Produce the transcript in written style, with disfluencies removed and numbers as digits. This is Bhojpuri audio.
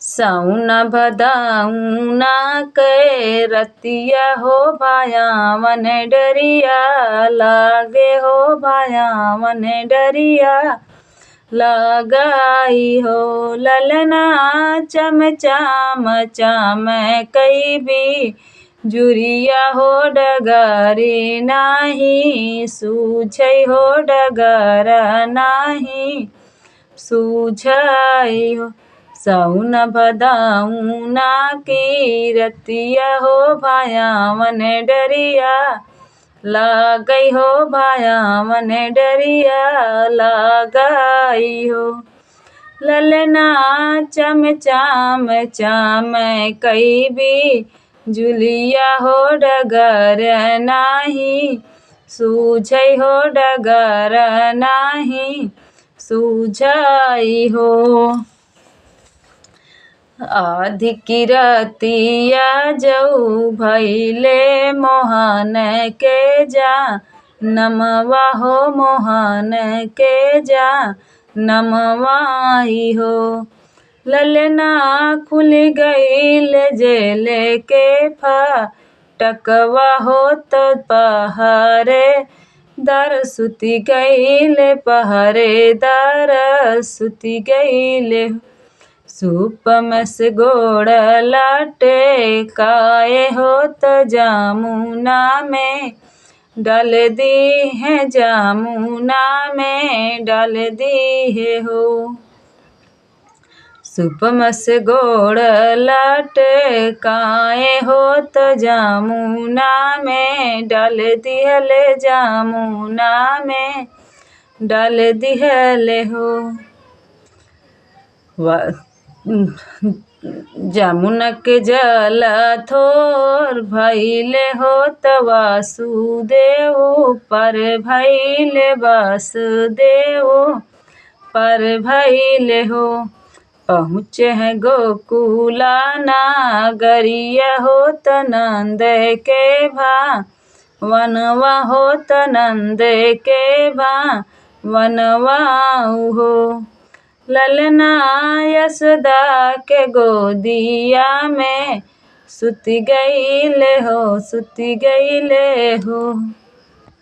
साउन भदाउना के रतिया हो भायावन डरिया लागे हो भायावन डरिया लगाई हो ललना चमचाम चाम कई भी जुरिया हो डगरी नाही सूझै हो डगर नाही सूझै हो साउन भदाउना की रतिया हो भायावन डरिया लागई हो भायावन डरिया लगाई हो ललना चमचाम चाम कई भी जुलिया हो डगर नाही सूझै हो डगर नाही सूझई हो अधिकी रतिया जऊ भैले मोहन के जा नमवा हो मोहन के जा नमवाई हो ललना खुल गईल जेल के फटकवा हो तो पहरे दर सुती गईल पहरे दर सुती गईल सुपम से गोड़ लाटे काए हो तो जामुना में डाल दी है जामुना में डाल दी है हो सुपम से गोड़ लाटे काए हो तो जामुना में डाल दिहले जामुना में डाल दिहले हो जामुना के जल थोर भैले हो त वासुदेव पर भैले वासुदेव पर भैले हो पहुँचे हैं गोकुला नागरिया हो त नंद के भा वनवा हो त नंद के भा वनवाऊ हो ललना यशोदा के गोदिया में सुती गईले हो सुती गईले हो।